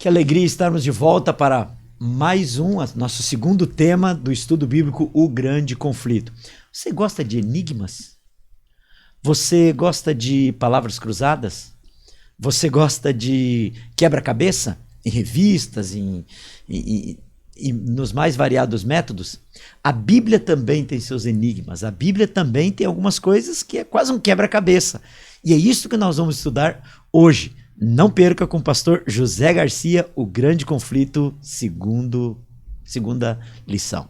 Que alegria estarmos de volta para mais nosso segundo tema do estudo bíblico, o grande conflito. Você gosta de enigmas? Você gosta de palavras cruzadas? Você gosta de quebra-cabeça? Em revistas, nos mais variados métodos? A Bíblia também tem seus enigmas. A Bíblia também tem algumas coisas que é quase um quebra-cabeça. E é isso que nós vamos estudar hoje. Não perca com o pastor José Garcia, o grande conflito, segunda lição.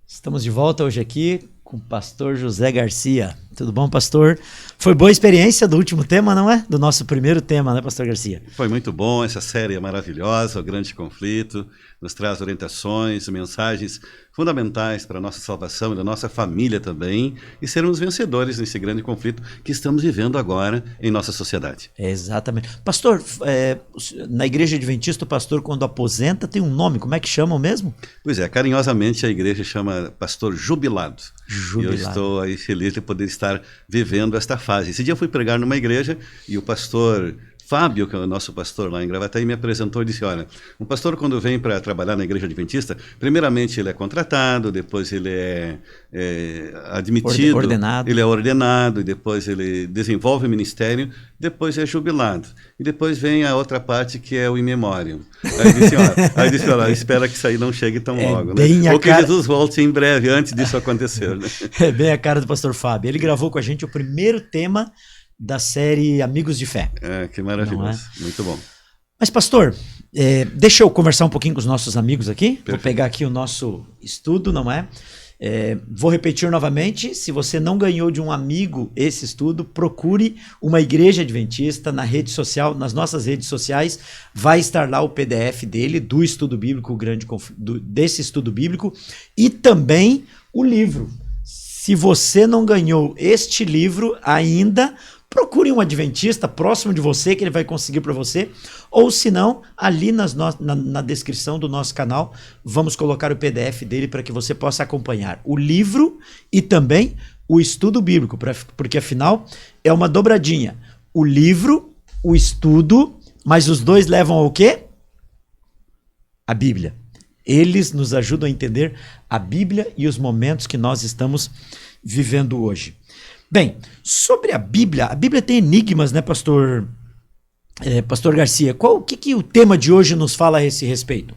Estamos de volta hoje aqui com o pastor José Garcia. Tudo bom, pastor? Foi boa a experiência do último tema, não é? Do nosso primeiro tema, né, pastor Garcia? Foi muito bom, essa série é maravilhosa, o grande conflito, nos traz orientações, mensagens fundamentais para a nossa salvação e da nossa família também, e sermos vencedores nesse grande conflito que estamos vivendo agora em nossa sociedade. Exatamente. Pastor, na igreja adventista, o pastor quando aposenta tem um nome, como é que chamam mesmo? Pois é, carinhosamente a igreja chama pastor jubilado. Jubilado. E eu estou aí feliz de poder estar vivendo esta fase. Esse dia eu fui pregar numa igreja e o pastor Fábio, que é o nosso pastor lá em Gravataí, me apresentou e disse, olha, um pastor quando vem para trabalhar na igreja adventista, primeiramente ele é contratado, depois ele é admitido, ele é ordenado, e depois ele desenvolve o ministério, depois é jubilado. E depois vem a outra parte que é o in memoriam. Aí disse, olha, espera que isso aí não chegue tão logo. Né? Ou que Jesus volte em breve, antes disso acontecer. Né? É bem a cara do pastor Fábio. Ele gravou com a gente o primeiro tema da série Amigos de Fé. Que maravilhoso, muito bom. Mas pastor, deixa eu conversar um pouquinho com os nossos amigos aqui. Perfeito. Vou pegar aqui o nosso estudo, não é? Vou repetir novamente, se você não ganhou de um amigo esse estudo, procure uma igreja adventista na rede social, nas nossas redes sociais, vai estar lá o PDF dele, do estudo bíblico, desse estudo bíblico, e também o livro. Se você não ganhou este livro ainda, procure um adventista próximo de você, que ele vai conseguir para você, ou se não, ali na descrição do nosso canal, vamos colocar o PDF dele para que você possa acompanhar o livro e também o estudo bíblico, porque afinal é uma dobradinha. O livro, o estudo, mas os dois levam ao quê? A Bíblia. Eles nos ajudam a entender a Bíblia e os momentos que nós estamos vivendo hoje. Bem, sobre a Bíblia tem enigmas, né, pastor Garcia? O que o tema de hoje nos fala a esse respeito?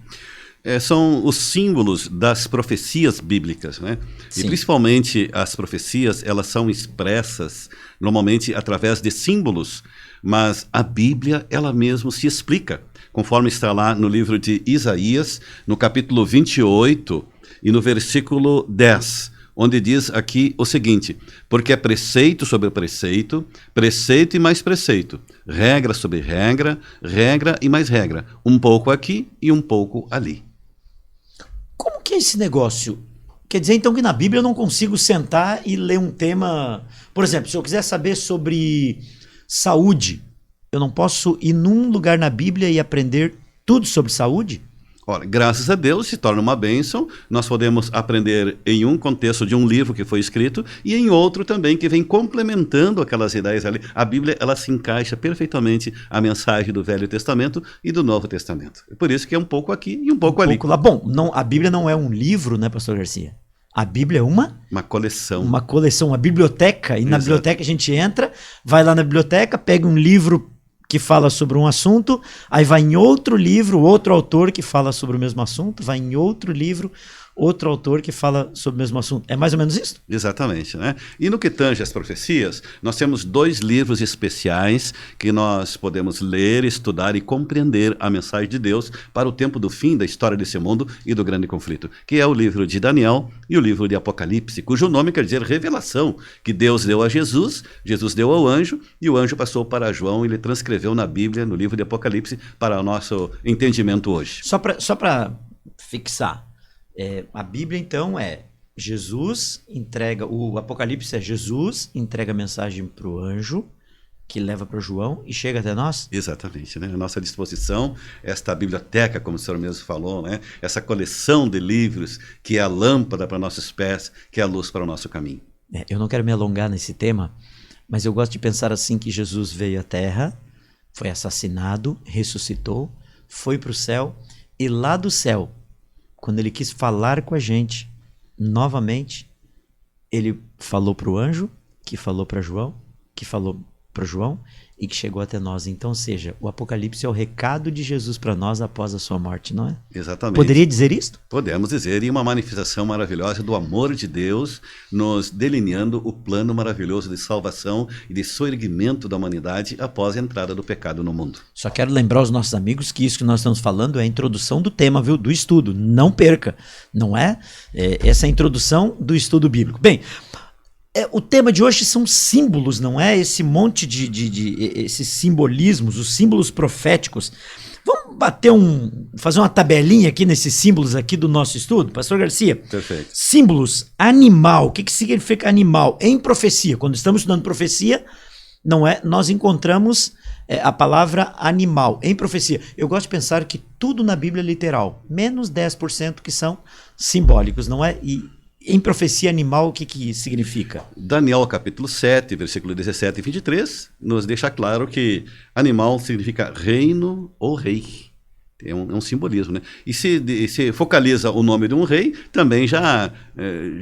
São os símbolos das profecias bíblicas, né? Sim. E principalmente as profecias, elas são expressas normalmente através de símbolos, mas a Bíblia, ela mesma se explica, conforme está lá no livro de Isaías, no capítulo 28 e no versículo 10, onde diz aqui o seguinte, porque é preceito sobre preceito, preceito e mais preceito, regra sobre regra, regra e mais regra, um pouco aqui e um pouco ali. Como que é esse negócio? Quer dizer, então, que na Bíblia eu não consigo sentar e ler um tema... Por exemplo, se eu quiser saber sobre saúde, eu não posso ir num lugar na Bíblia e aprender tudo sobre saúde? Ora, graças a Deus se torna uma bênção, nós podemos aprender em um contexto de um livro que foi escrito e em outro também que vem complementando aquelas ideias ali. A Bíblia, ela se encaixa perfeitamente a mensagem do Velho Testamento e do Novo Testamento. Por isso que é um pouco aqui e um pouco ali. Lá. Bom, não, a Bíblia não é um livro, né, pastor Garcia? A Bíblia é uma coleção. Uma coleção, uma biblioteca. E na biblioteca a gente entra, vai lá na biblioteca, pega um livro que fala sobre um assunto, aí vai em outro livro, outro autor que fala sobre o mesmo assunto, vai em outro livro, outro autor que fala sobre o mesmo assunto. É mais ou menos isso? Exatamente, né? E no que tange as profecias, nós temos 2 livros especiais que nós podemos ler, estudar e compreender a mensagem de Deus para o tempo do fim da história desse mundo e do grande conflito, que é o livro de Daniel e o livro de Apocalipse, cujo nome quer dizer revelação, que Deus deu a Jesus, Jesus deu ao anjo, e o anjo passou para João e ele transcreveu na Bíblia, no livro de Apocalipse, para o nosso entendimento hoje. Só para fixar, a Bíblia então é Jesus entrega, o Apocalipse é Jesus entrega a mensagem para o anjo, que leva para João e chega até nós? Exatamente, né? À nossa disposição, esta biblioteca, como o senhor mesmo falou, né? Essa coleção de livros que é a lâmpada para nossos pés, que é a luz para o nosso caminho. Eu não quero me alongar nesse tema, mas eu gosto de pensar assim que Jesus veio à Terra, foi assassinado, ressuscitou, foi para o céu e lá do céu, quando ele quis falar com a gente novamente, ele falou para o anjo, que falou para João, que falou para João e que chegou até nós. Então, ou seja, o Apocalipse é o recado de Jesus para nós após a sua morte, não é? Exatamente. Poderia dizer isto? Podemos dizer, e uma manifestação maravilhosa do amor de Deus, nos delineando o plano maravilhoso de salvação e de soerguimento da humanidade após a entrada do pecado no mundo. Só quero lembrar aos nossos amigos que isso que nós estamos falando é a introdução do tema, viu? Do estudo. Não perca, não é? Essa é a introdução do estudo bíblico. Bem, o tema de hoje são símbolos, não é? Esse monte esses simbolismos, os símbolos proféticos. Vamos fazer uma tabelinha aqui nesses símbolos aqui do nosso estudo, Pastor Garcia? Perfeito. Símbolos, animal. O que significa animal? Em profecia, quando estamos estudando profecia, não é? Nós encontramos a palavra animal em profecia. Eu gosto de pensar que tudo na Bíblia é literal, menos 10% que são simbólicos, não é? E em profecia animal, o que significa? Daniel capítulo 7, versículo 17 e 23, nos deixa claro que animal significa reino ou rei. É um simbolismo, né? E se focaliza o nome de um rei, também já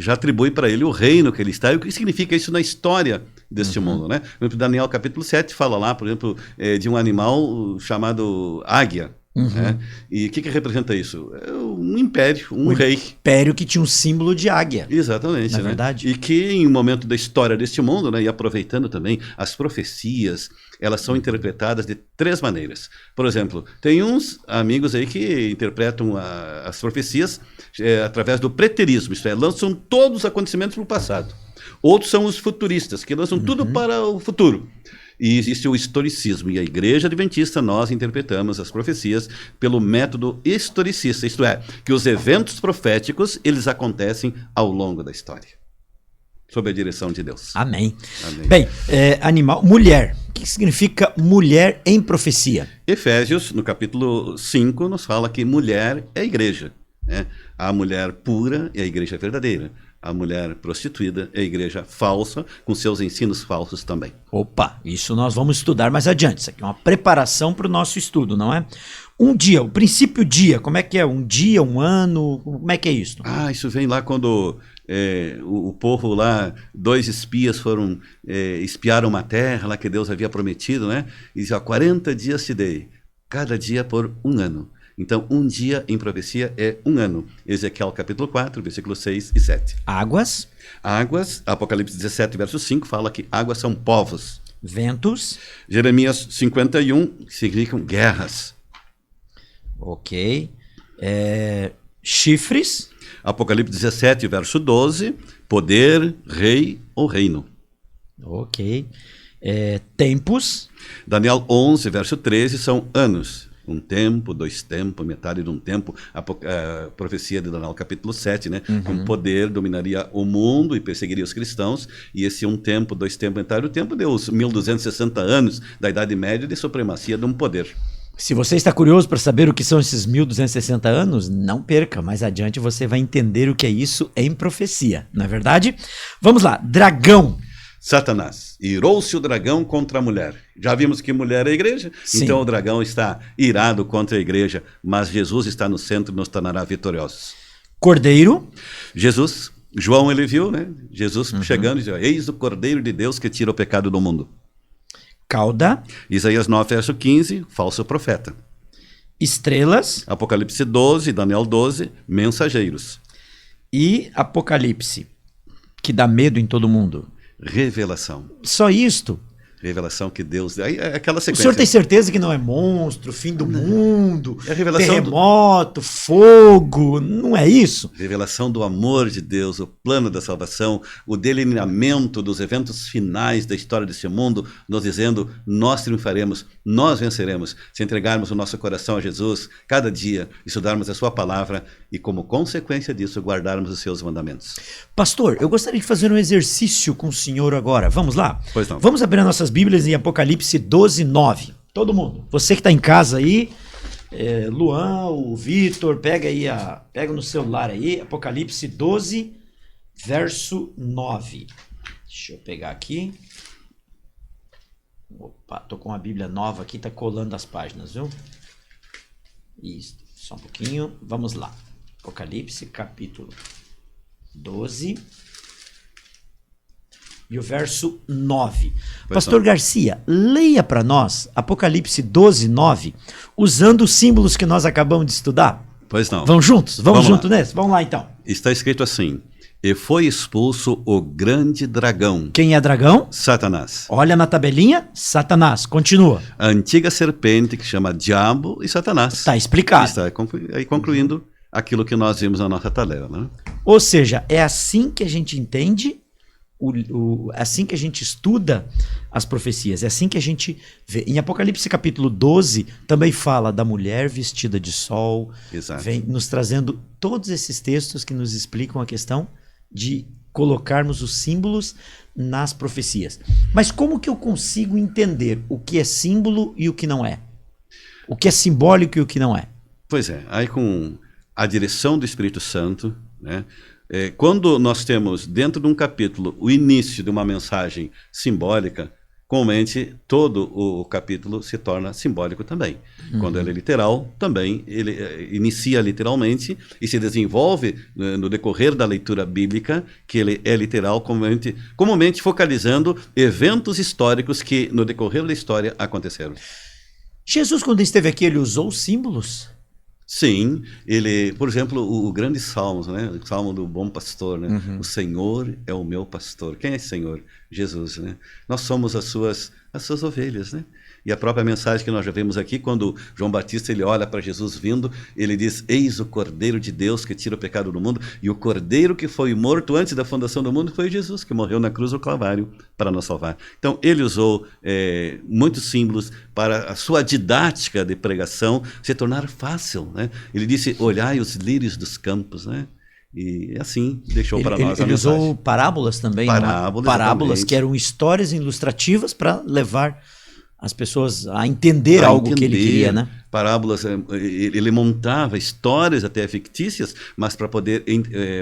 atribui para ele o reino que ele está. E o que significa isso na história deste mundo, né? Por exemplo, Daniel capítulo 7 fala lá, por exemplo, de um animal chamado águia. Né? E o que representa isso? É um império, um rei. Império que tinha um símbolo de águia. Exatamente. Na né? verdade. E que em um momento da história deste mundo, né, e aproveitando também as profecias, elas são interpretadas de 3 maneiras. Por exemplo, tem uns amigos aí que interpretam as profecias através do preterismo, isto é, lançam todos os acontecimentos para o passado. Outros são os futuristas, que lançam tudo para o futuro. E existe o historicismo, e a Igreja Adventista, nós interpretamos as profecias pelo método historicista, isto é, que os eventos proféticos, eles acontecem ao longo da história, sob a direção de Deus. Amém. Amém. Bem, animal, mulher. O que significa mulher em profecia? Efésios, no capítulo 5, nos fala que mulher é a igreja, né? A mulher pura é a igreja verdadeira. A mulher prostituída é a igreja falsa, com seus ensinos falsos também. Opa, isso nós vamos estudar mais adiante. Isso aqui é uma preparação para o nosso estudo, não é? Um dia, o princípio dia, como é que é? Um dia, um ano, como é que é isso? Isso vem lá quando o povo lá, 2 espias foram espiaram uma terra lá que Deus havia prometido, né? E dizia, 40 dias te dei, cada dia por 1 ano. Então, um dia em profecia é 1 ano. Ezequiel capítulo 4, versículos 6 e 7. Águas. Águas, Apocalipse 17, verso 5, fala que águas são povos. Ventos. Jeremias 51, significam guerras. Ok. Chifres. Apocalipse 17, verso 12, poder, rei ou reino. Ok. Tempos. Daniel 11, verso 13, são anos. 1 tempo, 2 tempos, metade de um tempo. A profecia de Daniel capítulo 7, né? Um poder dominaria o mundo e perseguiria os cristãos. E esse 1 tempo, 2 tempos, metade do tempo deu os 1260 anos da Idade Média de supremacia de um poder. Se você está curioso para saber o que são esses 1260 anos, não perca. Mais adiante você vai entender o que é isso em profecia, não é verdade? Vamos lá, dragão. Satanás. Irou-se o dragão contra a mulher. Já vimos que mulher é a igreja, Sim. Então o dragão está irado contra a igreja, mas Jesus está no centro e nos tornará vitoriosos. Cordeiro. Jesus, João ele viu, né? Jesus chegando e dizia, eis o Cordeiro de Deus que tira o pecado do mundo. Cauda. Isaías 9, verso 15, falso profeta. Estrelas. Apocalipse 12, Daniel 12, mensageiros. E Apocalipse, que dá medo em todo mundo. Revelação. Só isto? Revelação que Deus... Aí é aquela O sequência. senhor tem certeza que não é monstro, fim do mundo, É a revelação terremoto, fogo, não é isso? Revelação do amor de Deus, o plano da salvação, o delineamento dos eventos finais da história desse mundo, nos dizendo, nós triunfaremos, nós venceremos, se entregarmos o nosso coração a Jesus cada dia, estudarmos a sua palavra e, como consequência disso, guardarmos os seus mandamentos. Pastor, eu gostaria de fazer um exercício com o senhor agora. Vamos lá? Pois não. Vamos abrir nossas Bíblias em Apocalipse 12, 9. Todo mundo. Você que está em casa aí, Luan, o Vitor, pega no celular aí, Apocalipse 12, verso 9. Deixa eu pegar aqui. Opa, tô com a Bíblia nova aqui, tá colando as páginas, viu? Isso, só um pouquinho. Vamos lá. Apocalipse, capítulo 12. E o verso 9. Pastor Garcia, leia para nós Apocalipse 12, 9, usando os símbolos que nós acabamos de estudar. Pois não. Vamos juntos? Vamos juntos lá. nesse? Vamos lá então. Está escrito assim, e foi expulso o grande dragão. Quem é dragão? Satanás. Olha na tabelinha, Satanás. Continua. A antiga serpente que chama Diabo e Satanás. Está explicado. Está aí concluindo aquilo que nós vimos na nossa tarefa, né? Ou seja, é assim que a gente entende, assim que a gente estuda as profecias, é assim que a gente vê. Em Apocalipse capítulo 12, também fala da mulher vestida de sol. Exato. Vem nos trazendo todos esses textos que nos explicam a questão de colocarmos os símbolos nas profecias. Mas como que eu consigo entender o que é símbolo e o que não é? O que é simbólico e o que não é? Pois é, aí com a direção do Espírito Santo, né? Quando nós temos dentro de um capítulo o início de uma mensagem simbólica, comumente todo o capítulo se torna simbólico também. Quando ele é literal, também ele inicia literalmente e se desenvolve no decorrer da leitura bíblica, que ele é literal, comumente focalizando eventos históricos que no decorrer da história aconteceram. Jesus, quando esteve aqui, ele usou símbolos? Sim, ele, por exemplo, o grande salmo, né? O salmo do bom pastor, né? O Senhor é o meu pastor. Quem é esse Senhor? Jesus, né? Nós somos as suas ovelhas, né? E a própria mensagem que nós já vimos aqui, quando João Batista ele olha para Jesus vindo, ele diz, eis o Cordeiro de Deus que tira o pecado do mundo, e o Cordeiro que foi morto antes da fundação do mundo foi Jesus, que morreu na cruz do Calvário para nos salvar. Então, ele usou muitos símbolos para a sua didática de pregação se tornar fácil, né? Ele disse, olhai os lírios dos campos, né? E assim deixou para nós a mensagem. Ele usou parábolas também, parábolas que eram histórias ilustrativas para levar as pessoas a entender algo que ele queria, né? Parábolas, ele montava histórias até fictícias, mas para poder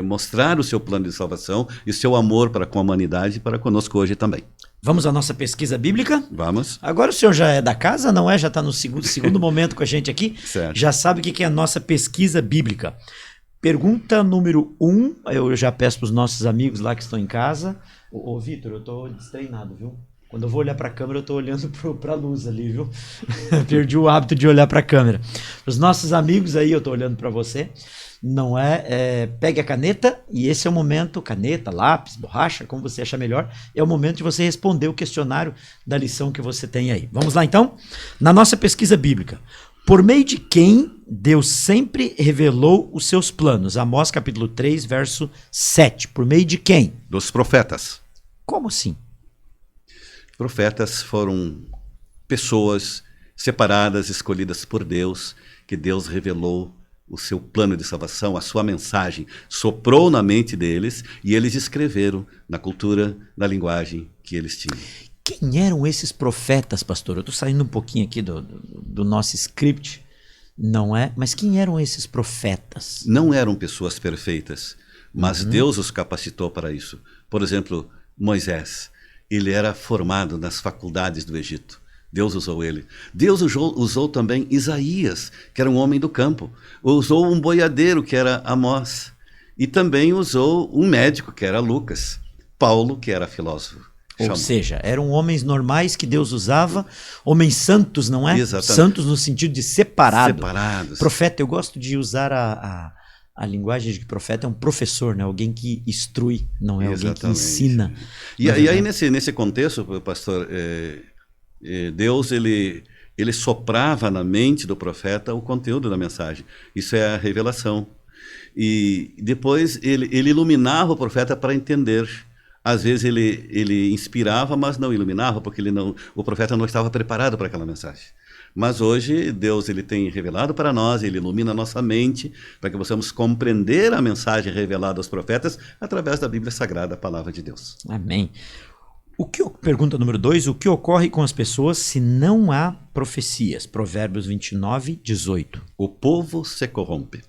mostrar o seu plano de salvação e o seu amor para com a humanidade e para conosco hoje também. Vamos à nossa pesquisa bíblica? Vamos. Agora o senhor já é da casa, não é? Já está no segundo momento com a gente aqui. Certo. Já sabe o que é a nossa pesquisa bíblica. Pergunta número 1, eu já peço para os nossos amigos lá que estão em casa. Ô Vitor, eu estou destreinado, viu? Quando eu vou olhar para a câmera, eu estou olhando para a luz ali, viu? Perdi o hábito de olhar para a câmera. Os nossos amigos aí, eu estou olhando para você. Não pegue a caneta e esse é o momento, caneta, lápis, borracha, como você achar melhor, é o momento de você responder o questionário da lição que você tem aí. Vamos lá então? Na nossa pesquisa bíblica, por meio de quem Deus sempre revelou os seus planos? Amós capítulo 3, verso 7. Por meio de quem? Dos profetas. Como assim? Profetas foram pessoas separadas, escolhidas por Deus, que Deus revelou o seu plano de salvação, a sua mensagem, soprou na mente deles e eles escreveram na cultura, na linguagem que eles tinham. Quem eram esses profetas, pastor? Eu estou saindo um pouquinho aqui do nosso script, não é? Mas quem eram esses profetas? Não eram pessoas perfeitas, mas Deus os capacitou para isso. Por exemplo, Moisés. Ele era formado nas faculdades do Egito. Deus usou ele. Deus usou também Isaías, que era um homem do campo. Usou um boiadeiro, que era Amós. E também usou um médico, que era Lucas. Paulo, que era filósofo. Ou seja, eram homens normais que Deus usava, homens santos, não é? Exatamente. Santos no sentido de separado. Separados. Profeta, eu gosto de usar A linguagem de profeta é um professor, né? Alguém que instrui, não é alguém que ensina. E aí nesse contexto, pastor, Deus ele soprava na mente do profeta o conteúdo da mensagem. Isso é a revelação. E depois ele iluminava o profeta para entender. Às vezes ele inspirava, mas não iluminava, porque o profeta não estava preparado para aquela mensagem. Mas hoje Deus ele tem revelado para nós, ele ilumina a nossa mente para que possamos compreender a mensagem revelada aos profetas através da Bíblia Sagrada, a palavra de Deus. Amém. Pergunta número 2, o que ocorre com as pessoas se não há profecias? Provérbios 29, 18. O povo se corrompe.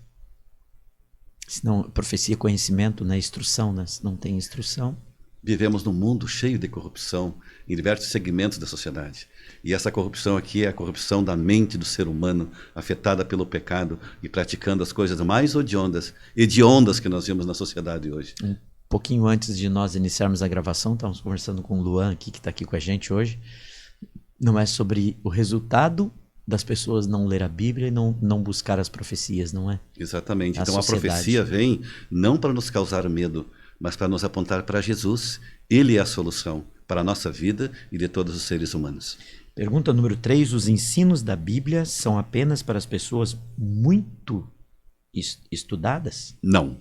Se não, profecia, conhecimento, né? Instrução, né? Se não tem instrução. Vivemos num mundo cheio de corrupção em diversos segmentos da sociedade. E essa corrupção aqui é a corrupção da mente do ser humano, afetada pelo pecado e praticando as coisas mais hediondas que nós vemos na sociedade hoje. Um pouquinho antes de nós iniciarmos a gravação, estávamos conversando com o Luan aqui, que está aqui com a gente hoje. Não é sobre o resultado das pessoas não ler a Bíblia e não buscar as profecias, não é? Exatamente. Então a profecia vem não para nos causar medo, mas para nos apontar para Jesus. Ele é a solução para a nossa vida e de todos os seres humanos. Pergunta número 3. Os ensinos da Bíblia são apenas para as pessoas muito estudadas? Não.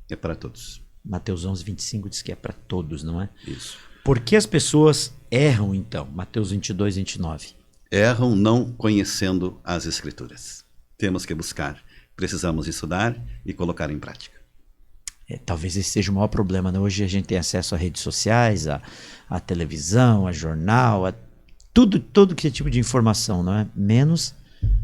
É para todos. Mateus 11, 25 diz que é para todos, não é? Isso. Por que as pessoas erram, então? Mateus 22, 29. Erram não conhecendo as Escrituras. Temos que buscar. Precisamos estudar e colocar em prática. Talvez esse seja o maior problema, né? Hoje a gente tem acesso a redes sociais, a televisão, a jornal, a todo que tipo de informação, não é? Menos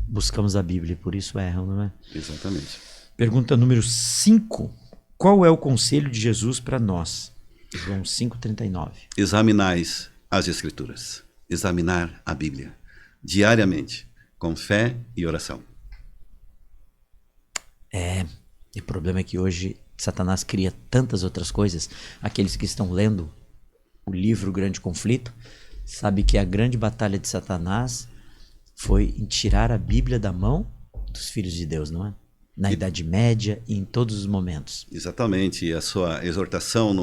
buscamos a Bíblia, e por isso erram, não é? Exatamente. Pergunta número 5. Qual é o conselho de Jesus para nós? João 5,39. Examinais as Escrituras. Examinar a Bíblia. Diariamente, com fé e oração. E o problema é que hoje Satanás cria tantas outras coisas. Aqueles que estão lendo o livro Grande Conflito, sabe que a grande batalha de Satanás foi em tirar a Bíblia da mão dos filhos de Deus, não é? Na Idade Média e em todos os momentos. Exatamente. E a sua exortação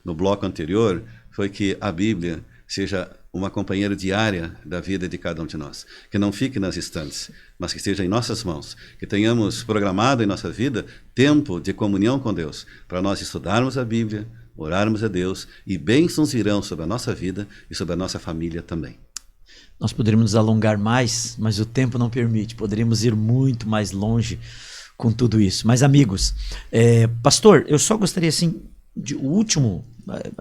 no bloco anterior foi que a Bíblia seja uma companheira diária da vida de cada um de nós. Que não fique nas estantes, mas que esteja em nossas mãos. Que tenhamos programado em nossa vida tempo de comunhão com Deus, para nós estudarmos a Bíblia, orarmos a Deus, e bênçãos virão sobre a nossa vida e sobre a nossa família também. Nós poderíamos nos alongar mais, mas o tempo não permite. Poderíamos ir muito mais longe com tudo isso. Mas, amigos, pastor, eu só gostaria, assim, o último,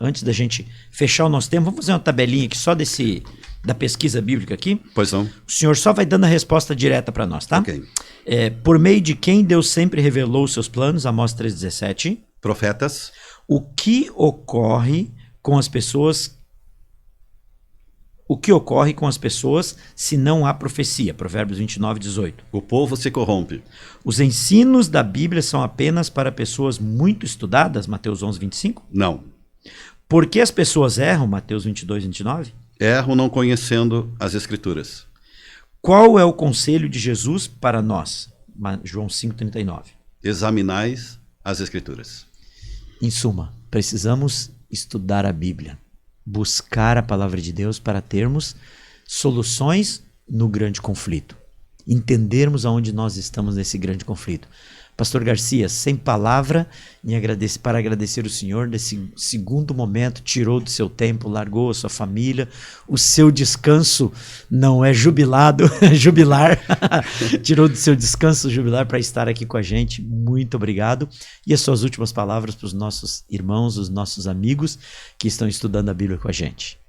antes da gente fechar o nosso tempo, vamos fazer uma tabelinha aqui só da pesquisa bíblica aqui. Pois não. O senhor só vai dando a resposta direta para nós, tá? Ok. Por meio de quem Deus sempre revelou os seus planos, Amós 3,17. Profetas. O que ocorre com as pessoas se não há profecia? Provérbios 29, 18. O povo se corrompe. Os ensinos da Bíblia são apenas para pessoas muito estudadas? Mateus 11, 25. Não. Por que as pessoas erram? Mateus 22, 29. Erram não conhecendo as Escrituras. Qual é o conselho de Jesus para nós? João 5, 39. Examinais as Escrituras. Em suma, precisamos estudar a Bíblia, buscar a palavra de Deus para termos soluções no grande conflito, entendermos aonde nós estamos nesse grande conflito. Pastor Garcia, sem palavra, para agradecer o Senhor nesse segundo momento, tirou do seu tempo, largou a sua família, o seu descanso não é jubilar, tirou do seu descanso jubilar para estar aqui com a gente. Muito obrigado. E as suas últimas palavras para os nossos irmãos, os nossos amigos que estão estudando a Bíblia com a gente.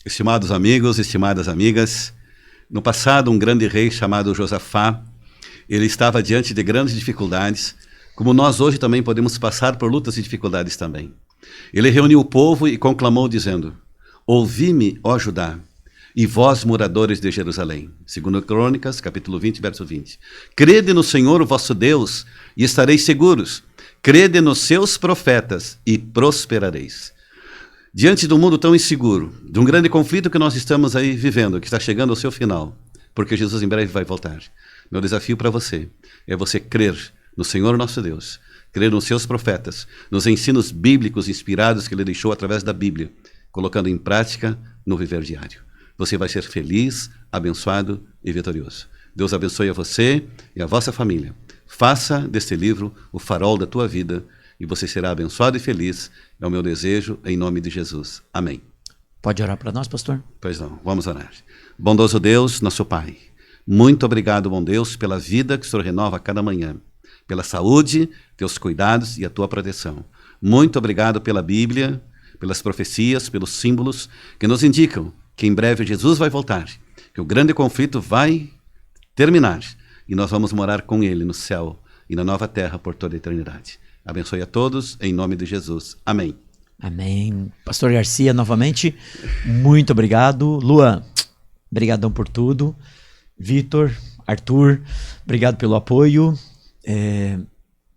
Estimados amigos, estimadas amigas, no passado um grande rei chamado Josafá, ele estava diante de grandes dificuldades, como nós hoje também podemos passar por lutas e dificuldades também. Ele reuniu o povo e conclamou dizendo: ouvi-me, ó Judá, e vós, moradores de Jerusalém. 2 Crônicas, capítulo 20, verso 20. Crede no Senhor, o vosso Deus, e estareis seguros. Crede nos seus profetas, e prosperareis. Diante de um mundo tão inseguro, de um grande conflito que nós estamos aí vivendo, que está chegando ao seu final, porque Jesus em breve vai voltar. Meu desafio para você é você crer no Senhor nosso Deus, crer nos seus profetas, nos ensinos bíblicos inspirados que ele deixou através da Bíblia, colocando em prática no viver diário. Você vai ser feliz, abençoado e vitorioso. Deus abençoe a você e a vossa família. Faça deste livro o farol da tua vida e você será abençoado e feliz. É o meu desejo, em nome de Jesus. Amém. Pode orar para nós, pastor? Pois não, vamos orar. Bondoso Deus, nosso Pai, muito obrigado, bom Deus, pela vida que o Senhor renova a cada manhã, pela saúde, teus cuidados e a tua proteção. Muito obrigado pela Bíblia, pelas profecias, pelos símbolos que nos indicam que em breve Jesus vai voltar, que o grande conflito vai terminar e nós vamos morar com Ele no céu e na nova terra por toda a eternidade. Abençoe a todos, em nome de Jesus. Amém. Amém. Pastor Garcia, novamente, muito obrigado. Luan, brigadão por tudo. Vitor, Arthur, obrigado pelo apoio.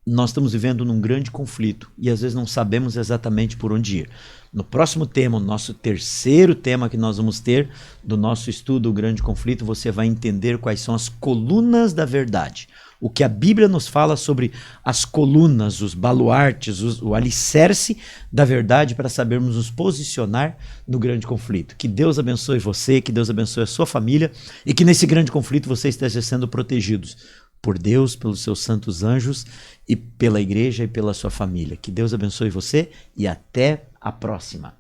Nós estamos vivendo num grande conflito e às vezes não sabemos exatamente por onde ir. No próximo tema, o nosso terceiro tema que nós vamos ter do nosso estudo, o grande conflito, você vai entender quais são as colunas da verdade. O que a Bíblia nos fala sobre as colunas, os baluartes, o alicerce da verdade para sabermos nos posicionar no grande conflito. Que Deus abençoe você, que Deus abençoe a sua família e que nesse grande conflito você esteja sendo protegidos por Deus, pelos seus santos anjos e pela igreja e pela sua família. Que Deus abençoe você e até a próxima.